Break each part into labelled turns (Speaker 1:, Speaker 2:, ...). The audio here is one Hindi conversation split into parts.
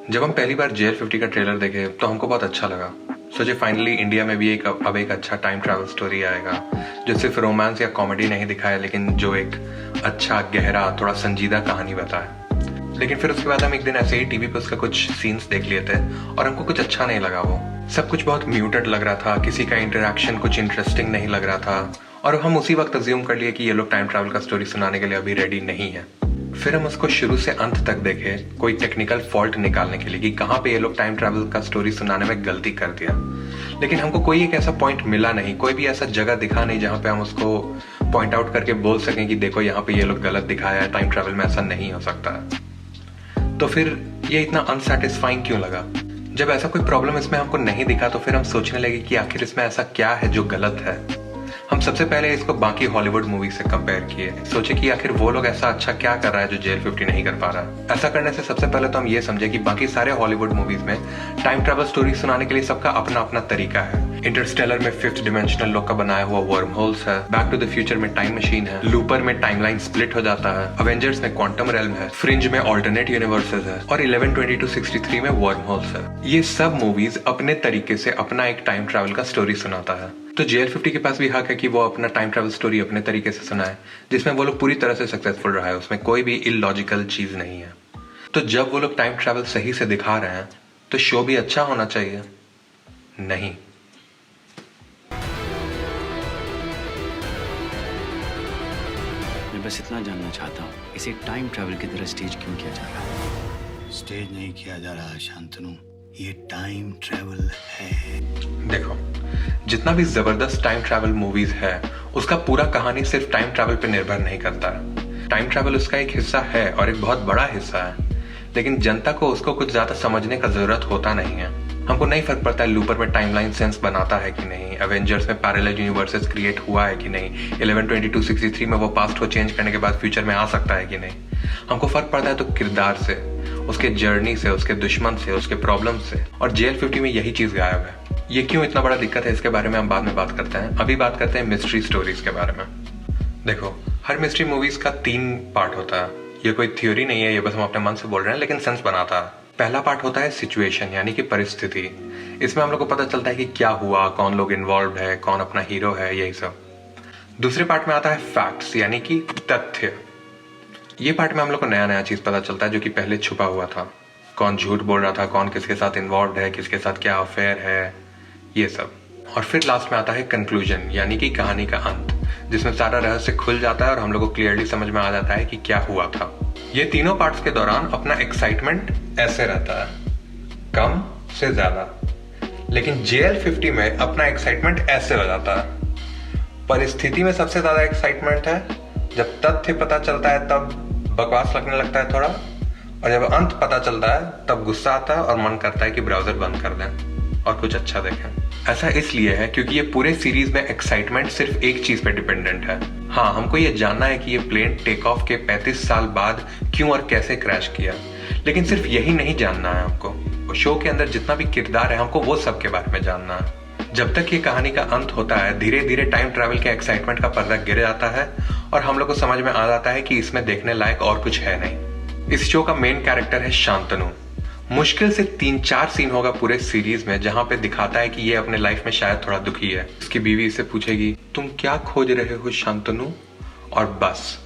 Speaker 1: जब हम पहली बार JL50 का ट्रेलर देखे तो हमको बहुत अच्छा लगा। सोचे फाइनली इंडिया में भी अब एक अच्छा टाइम ट्रैवल स्टोरी आएगा जो सिर्फ रोमांस या कॉमेडी नहीं दिखाए, लेकिन जो एक अच्छा गहरा थोड़ा संजीदा कहानी बताए। लेकिन फिर उसके बाद हम एक दिन ऐसे ही टीवी पर उसका कुछ सीन्स देख लिए थे और हमको कुछ अच्छा नहीं लगा। वो सब कुछ बहुत म्यूटेड लग रहा था, किसी का इंटरेक्शन कुछ इंटरेस्टिंग नहीं लग रहा था और हम उसी वक्त अज्यूम कर लिए कि ये लोग टाइम ट्रैवल का स्टोरी सुनाने के लिए अभी रेडी नहीं है। फिर हम उसको शुरू से अंत तक देखे कोई टेक्निकल फॉल्ट निकालने के लिए कि कहाँ पे ये लोग टाइम ट्रैवल का स्टोरी सुनाने में गलती कर दिया, लेकिन हमको कोई एक ऐसा पॉइंट मिला नहीं, कोई भी ऐसा जगह दिखा नहीं जहाँ पे हम उसको पॉइंट आउट करके बोल सकें कि देखो यहाँ पे ये लोग गलत दिखाया है, टाइम ट्रैवल में ऐसा नहीं हो सकता है। तो फिर ये इतना अनसेटिस्फाइंग क्यों लगा? जब ऐसा कोई प्रॉब्लम इसमें हमको नहीं दिखा तो फिर हम सोचने लगे कि आखिर इसमें ऐसा क्या है जो गलत है। हम सबसे पहले इसको बाकी हॉलीवुड मूवी से कंपेयर किए, सोचे कि आखिर वो लोग ऐसा अच्छा क्या कर रहा है जो JL50 नहीं कर पा रहा। ऐसा करने से सबसे पहले तो हम ये समझे कि बाकी सारे हॉलीवुड मूवीज में टाइम ट्रैवल स्टोरी सुनाने के लिए सबका अपना अपना तरीका है। इंटरस्टेलर में 5th डिमेंशनल लोग का बनाया हुआ वर्म होल्स है, बैक टू द फ्यूचर में टाइम मशीन है, लूपर में टाइमलाइन स्प्लिट हो जाता है, अवेंजर्स में क्वांटम रेल्म है, फ्रिंज में ऑल्टरनेट यूनिवर्सेस है और 11/22/63 में वर्म होल्स है। ये सब मूवीज अपने तरीके से अपना एक टाइम ट्रैवल का स्टोरी सुनाता है। तो JL50 के पास भी हक है कि वो अपना टाइम ट्रैवल स्टोरी अपने तरीके से सुनाए, जिसमें वो लोग पूरी तरह से सक्सेसफुल रहा है, उसमें कोई भी इलॉजिकल चीज नहीं है। तो जब वो लोग टाइम ट्रैवल सही से दिखा रहे हैं तो शो भी अच्छा होना चाहिए। नहीं,
Speaker 2: मैं बस इतना जानना चाहता हूँ, इसे टाइम ट्रैवल की तरह स्टेज क्यों किया जा रहा है?
Speaker 3: स्टेज नहीं किया जा रहा शांतनु, ये टाइम ट्रैवल है।
Speaker 1: देखो, जितना भी जबरदस्त टाइम ट्रैवल मूवीज है उसका पूरा कहानी सिर्फ टाइम ट्रैवल पे निर्भर नहीं करता। टाइम ट्रैवल उसका एक हिस्सा है और एक बहुत बड़ा हिस्सा है, लेकिन जनता को उसको कुछ ज्यादा समझने का जरूरत होता नहीं है। हमको नहीं फर्क पड़ता है लूपर में टाइमलाइन सेंस बनाता है कि नहीं, एवेंजर्स में पैरेलल यूनिवर्सेस क्रिएट हुआ है कि नहीं, 11/22/63 में वो पास्ट को चेंज करने के बाद फ्यूचर में आ सकता है कि नहीं। हमको फर्क पड़ता है तो किरदार से, उसके जर्नी से, उसके दुश्मन से, उसके प्रॉब्लम से, और JL50 में यही चीज गायब है। ये क्यों इतना बड़ा दिक्कत है इसके बारे में हम बाद में बात करते हैं। अभी बात करते हैं मिस्ट्री स्टोरीज के बारे में। देखो, हर मिस्ट्री मूवीज का 3 पार्ट होता है। ये कोई थ्योरी नहीं है, ये बस हम अपने मन से बोल रहे हैं, लेकिन सेंस बनाता है। पहला पार्ट होता है सिचुएशन, यानी कि परिस्थिति। इसमें हम लोग को पता चलता है कि क्या हुआ, कौन लोग इन्वॉल्व है, कौन अपना हीरो है, यही सब। दूसरे पार्ट में आता है फैक्ट्स, यानी कि तथ्य। ये पार्ट में हम लोग को नया नया चीज पता चलता है जो कि पहले छुपा हुआ था। कौन झूठ बोल रहा था, कौन किसके साथ इन्वॉल्व है, किसके साथ क्या अफेयर है, ये सब। और फिर लास्ट में आता है कंक्लूजन, यानी कि कहानी का अंत, जिसमें सारा रहस्य खुल जाता है और हम लोग को क्लियरली समझ में आ जाता है कि क्या हुआ था। ये तीनों पार्ट्स के दौरान अपना एक्साइटमेंट ऐसे रहता है, कम से ज्यादा, लेकिन JL50 में अपना एक्साइटमेंट ऐसे हो जाता है। परिस्थिति में सबसे ज्यादा एक्साइटमेंट है, जब तथ्य पता चलता है तब बकवास लगने लगता है थोड़ा, और जब अंत पता चलता है तब गुस्सा आता है और मन करता है कि ब्राउजर बंद कर दें और कुछ अच्छा देखें। ऐसा इसलिए है क्योंकि ये पूरे सीरीज में एक्साइटमेंट सिर्फ एक चीज पे डिपेंडेंट है। हाँ, हमको ये जानना है कि ये प्लेन टेक ऑफ के 35 साल बाद क्यों और कैसे क्रैश किया, लेकिन सिर्फ यही नहीं जानना है हमको। शो के अंदर जितना भी किरदार है हमको वो सब के बारे में जानना है। जब तक ये कहानी का अंत होता है, धीरे धीरे टाइम ट्रैवल के एक्साइटमेंट का पर्दा गिर जाता है और हम लोग को समझ में आ जाता है कि इसमें देखने लायक और कुछ है नहीं। इस शो का मेन कैरेक्टर है शांतनु। मुश्किल से 3-4 सीन होगा पूरे सीरीज में जहां पे दिखाता है कि ये अपने लाइफ में शायद थोड़ा दुखी है। उसकी बीवी इससे पूछेगी, तुम क्या खोज रहे हो शांतनु? और बस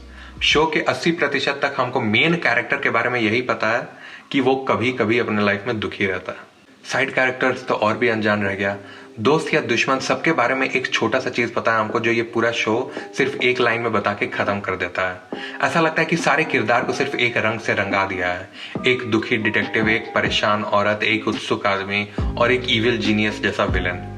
Speaker 1: शो के 80% तक हमको मेन कैरेक्टर के बारे में यही पता है कि वो कभी कभी अपने लाइफ में दुखी रहता है। साइड कैरेक्टर्स तो और भी अनजान रह गया। दोस्त या दुश्मन सबके बारे में एक छोटा सा चीज पता है हमको, जो ये पूरा शो सिर्फ एक लाइन में बता के खत्म कर देता है। ऐसा लगता है कि सारे किरदार को सिर्फ एक रंग से रंगा दिया है। एक दुखी डिटेक्टिव, एक परेशान औरत, एक उत्सुक आदमी और एक इविल जीनियस जैसा विलन।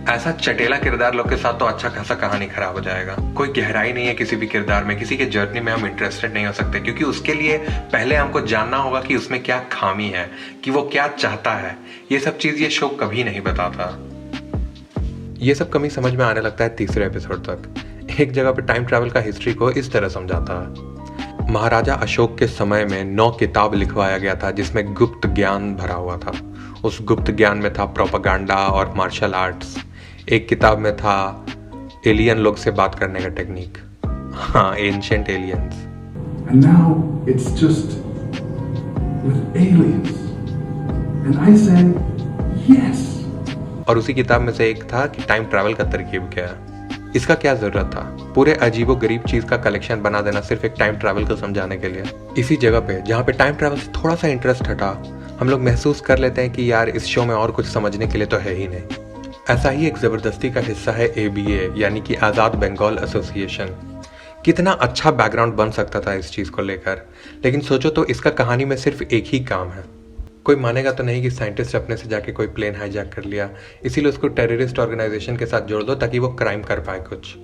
Speaker 1: ऐसा चटेला किरदार लोग के साथ तो अच्छा खासा कहानी खराब हो जाएगा। कोई गहराई नहीं है किसी भी किरदार में, किसी के जर्नी में हम इंटरेस्टेड नहीं हो सकते, क्योंकि उसके लिए पहले हमको जानना होगा कि उसमें क्या खामी है, कि वो क्या चाहता है। ये सब चीज ये शो कभी नहीं बताता। ये सब कमी समझ में आने लगता है तीसरे एपिसोड तक। एक जगह पे टाइम ट्रैवल का हिस्ट्री को इस तरह समझाता है। महाराजा अशोक के समय में 9 किताब लिखवाया गया था जिसमें गुप्त ज्ञान भरा हुआ था। उस गुप्त ज्ञान में था प्रोपागेंडा और मार्शल आर्ट्स। एक किताब में था एलियन लोग से बात करने का टेक्निक, हाँ, ancient aliens.
Speaker 4: And now it's just with aliens. And I said, yes.
Speaker 1: और उसी किताब में से एक था कि टाइम ट्रैवल का तरकीब क्या है। इसका क्या जरूरत था पूरे अजीबो गरीब चीज का कलेक्शन बना देना सिर्फ एक टाइम ट्रैवल को समझाने के लिए। इसी जगह पे जहाँ पे टाइम ट्रैवल से थोड़ा सा इंटरेस्ट हटा, हम लोग महसूस कर लेते हैं कि यार इस शो में और कुछ समझने के लिए तो है ही नहीं। ऐसा ही एक जबरदस्ती का हिस्सा है ABA यानी कि आज़ाद बंगाल एसोसिएशन। कितना अच्छा बैकग्राउंड बन सकता था इस चीज़ को लेकर, लेकिन सोचो तो इसका कहानी में सिर्फ एक ही काम है। कोई मानेगा तो नहीं कि साइंटिस्ट अपने से जाके कोई प्लेन हाईजैक कर लिया, इसीलिए उसको टेररिस्ट ऑर्गेनाइजेशन के साथ जोड़ दो ताकि वो क्राइम कर पाए कुछ।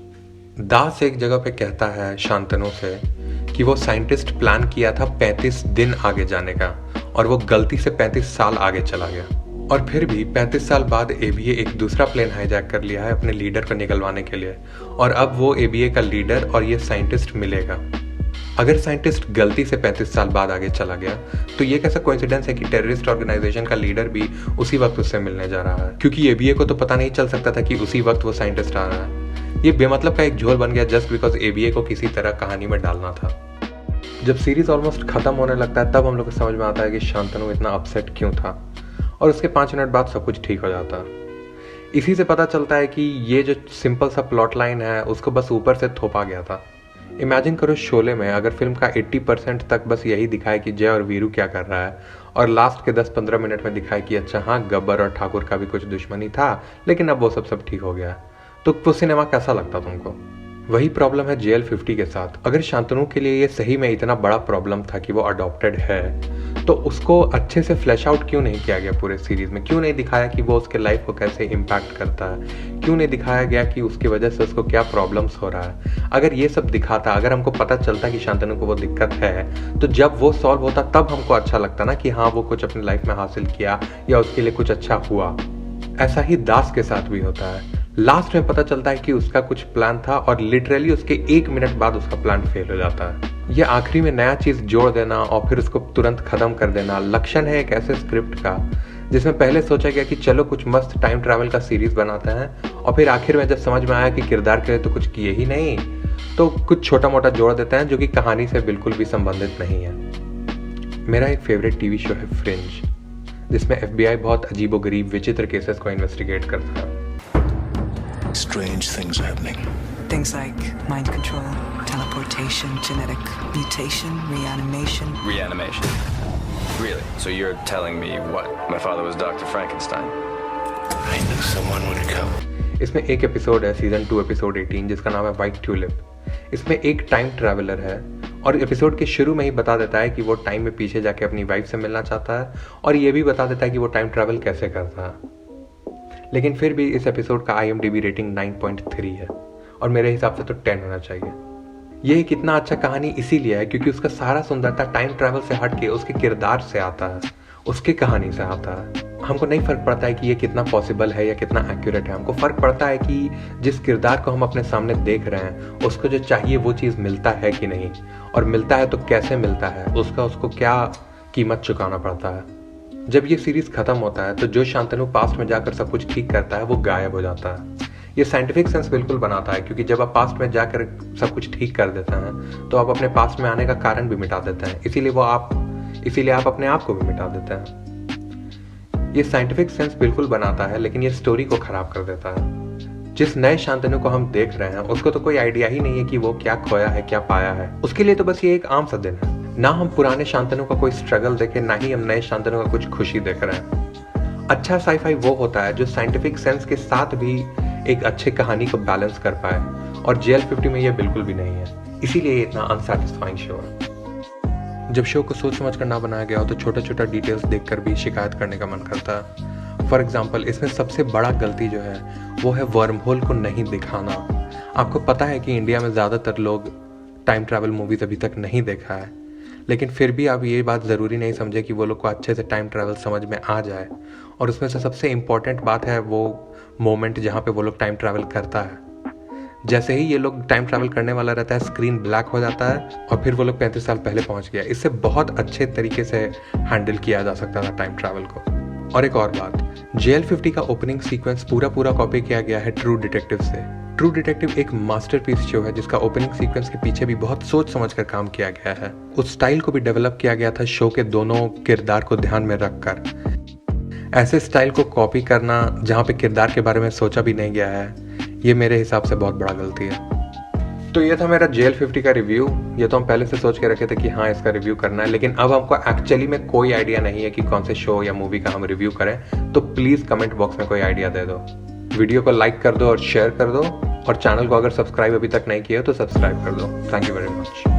Speaker 1: दास एक जगह पे कहता है शांतनु से कि वो साइंटिस्ट प्लान किया था 35 दिन आगे जाने का और वो गलती से 35 साल आगे चला गया। और फिर भी 35 साल बाद ABA एक दूसरा प्लेन हाईजैक कर लिया है अपने लीडर को निकलवाने के लिए, और अब वो ABA का लीडर और ये साइंटिस्ट मिलेगा। अगर साइंटिस्ट गलती से 35 साल बाद आगे चला गया तो ये कैसा कोइंसिडेंस है कि टेररिस्ट ऑर्गेनाइजेशन का लीडर भी उसी वक्त उससे मिलने जा रहा है, क्योंकि ABA को तो पता नहीं चल सकता था कि उसी वक्त वो साइंटिस्ट आ रहा है। ये बेमतलब का एक झोल बन गया जस्ट बिकॉज ABA को किसी तरह कहानी में डालना था। जब सीरीज ऑलमोस्ट खत्म होने लगता है तब हम लोग को समझ में आता है कि शांतनु इतना अपसेट क्यों था, और उसके 5 मिनट बाद सब कुछ ठीक हो जाता है। इसी से पता चलता है कि ये जो सिंपल सा प्लॉट लाइन है उसको बस ऊपर से थोपा गया था। इमेजिन करो शोले में अगर फिल्म का 80% तक बस यही दिखाए कि जय और वीरू क्या कर रहा है, और लास्ट के 10-15 मिनट में दिखाए कि अच्छा हाँ गब्बर और ठाकुर का भी कुछ दुश्मनी था लेकिन अब वो सब ठीक हो गया, तो सिनेमा कैसा लगता तुमको? वही प्रॉब्लम है JL50 के साथ। अगर शांतनु के लिए ये सही में इतना बड़ा प्रॉब्लम था कि वो अडॉप्टेड है, तो उसको अच्छे से फ्लैश आउट क्यों नहीं किया गया पूरे सीरीज में? क्यों नहीं दिखाया कि वो उसके लाइफ को कैसे इम्पैक्ट करता है? क्यों नहीं दिखाया गया कि उसकी वजह से उसको क्या प्रॉब्लम्स हो रहा है? अगर ये सब दिखाता, अगर हमको पता चलता कि शांतनु को वो दिक्कत है, तो जब वो सॉल्व होता तब हमको अच्छा लगता ना कि हाँ वो कुछ अपनी लाइफ में हासिल किया या उसके लिए कुछ अच्छा हुआ। ऐसा ही दास के साथ भी होता है। लास्ट में पता चलता है कि उसका कुछ प्लान था और लिटरली उसके 1 मिनट बाद उसका प्लान फेल हो जाता है। ये आखिरी में नया चीज जोड़ देना और फिर उसको तुरंत खत्म कर देना लक्षण है एक ऐसे स्क्रिप्ट का जिसमें पहले सोचा गया कि चलो कुछ मस्त टाइम ट्रैवल का सीरीज बनाते हैं, और फिर आखिर में जब समझ में आया कि किरदार के लिए तो कुछ किए ही नहीं, तो कुछ छोटा मोटा जोड़ देते हैं जो कि कहानी से बिल्कुल भी संबंधित नहीं है। मेरा एक फेवरेट टीवी शो है फ्रिंज, जिसमें FBI बहुत अजीबोगरीब विचित्र केसेस को इन्वेस्टिगेट करता है।
Speaker 3: Strange things happening.
Speaker 5: Things like mind control, teleportation, genetic mutation, reanimation.
Speaker 6: Reanimation? Really? So you're telling me what? My father was Dr. Frankenstein?
Speaker 3: I knew someone would come.
Speaker 1: इसमें एक एपिसोड है सीजन 2 एपिसोड 18 जिसका नाम है व्हाइट ट्यूलिप। इसमें एक टाइम ट्रैवलर है और एपिसोड के शुरू में ही बता देता है कि वो टाइम में पीछे जाके अपनी वाइफ से मिलना चाहता है, और ये भी बता देता है कि वो टाइम ट्रैवल कैसे करता है। लेकिन फिर भी इस एपिसोड का IMDb रेटिंग 9.3 है और मेरे हिसाब से तो 10 होना चाहिए। ये एक इतना अच्छा कहानी इसीलिए है क्योंकि उसका सारा सुंदरता टाइम ट्रैवल से हट के उसके किरदार से आता है, उसकी कहानी से आता है। हमको नहीं फर्क पड़ता है कि ये कितना पॉसिबल है या कितना एक्यूरेट है, हमको फर्क पड़ता है कि जिस किरदार को हम अपने सामने देख रहे हैं उसको जो चाहिए वो चीज़ मिलता है कि नहीं, और मिलता है तो कैसे मिलता है, उसको क्या कीमत चुकाना पड़ता है। जब ये सीरीज खत्म होता है तो जो शांतनु पास्ट में जाकर सब कुछ ठीक करता है वो गायब हो जाता है। ये साइंटिफिक सेंस बिल्कुल बनाता है क्योंकि जब आप पास्ट में जाकर सब कुछ ठीक कर देते हैं तो आप अपने पास्ट में आने का कारण भी मिटा देते हैं, इसीलिए आप अपने आप को भी मिटा देते हैं। ये साइंटिफिक सेंस बिल्कुल बनाता है लेकिन ये स्टोरी को खराब कर देता है। जिस नए शांतनु को हम देख रहे हैं उसको तो कोई आइडिया ही नहीं है कि वो क्या खोया है क्या पाया है। उसके लिए तो बस ये एक आम सा दिन है। ना हम पुराने शांतनु का कोई स्ट्रगल देखे, ना ही हम नए शांतनु का कुछ खुशी देख रहे हैं। अच्छा साईफाई वो होता है जो साइंटिफिक सेंस के साथ भी एक अच्छी कहानी को बैलेंस कर पाए, और JL50 में ये बिल्कुल भी नहीं है, इसीलिए ये इतना अनसैटिस्फाइंग शो है। जब शो को सोच समझ कर ना बनाया गया हो तो छोटा छोटा डिटेल्स देखकर भी शिकायत करने का मन करता है। फॉर एग्जाम्पल इसमें सबसे बड़ा गलती जो है वो है वर्म होल को नहीं दिखाना। आपको पता है कि इंडिया में ज़्यादातर लोग टाइम ट्रैवल मूवीज़ अभी तक नहीं देखा है, लेकिन फिर भी आप ये बात ज़रूरी नहीं समझे कि वो लोग को अच्छे से टाइम ट्रैवल समझ में आ जाए। और उसमें से सबसे इम्पॉर्टेंट बात है वो मोमेंट जहाँ पे वो लोग टाइम ट्रैवल करता है। जैसे ही ये लोग टाइम ट्रैवल करने वाला रहता है स्क्रीन ब्लैक हो जाता है और फिर वो लोग 35 साल पहले पहुँच गया। इससे बहुत अच्छे तरीके से हैंडल किया जा सकता था टाइम ट्रैवल को। और एक और बात, JL50 का ओपनिंग सीक्वेंस पूरा कॉपी किया गया है ट्रू डिटेक्टिव से। ट्रू डिटेक्टिव एक मास्टरपीस शो है जिसका ओपनिंग सीक्वेंस के पीछे भी बहुत सोच समझकर काम किया गया है। उस स्टाइल को भी डेवलप किया गया था शो के दोनों किरदार को ध्यान में रखकर। ऐसे स्टाइल को कॉपी करना जहाँ पे किरदार के बारे में सोचा भी नहीं गया है, ये मेरे हिसाब से बहुत बड़ा गलती है। तो ये था मेरा जेल 50 का रिव्यू। ये तो हम पहले से सोच के रखे थे कि हाँ इसका रिव्यू करना है, लेकिन अब हमको एक्चुअली में कोई आइडिया नहीं है कि कौन से शो या मूवी का हम रिव्यू करें। तो प्लीज़ कमेंट बॉक्स में कोई आइडिया दे दो, वीडियो को लाइक कर दो और शेयर कर दो, और चैनल को अगर सब्सक्राइब अभी तक नहीं किया तो सब्सक्राइब कर दो। Thank you very much.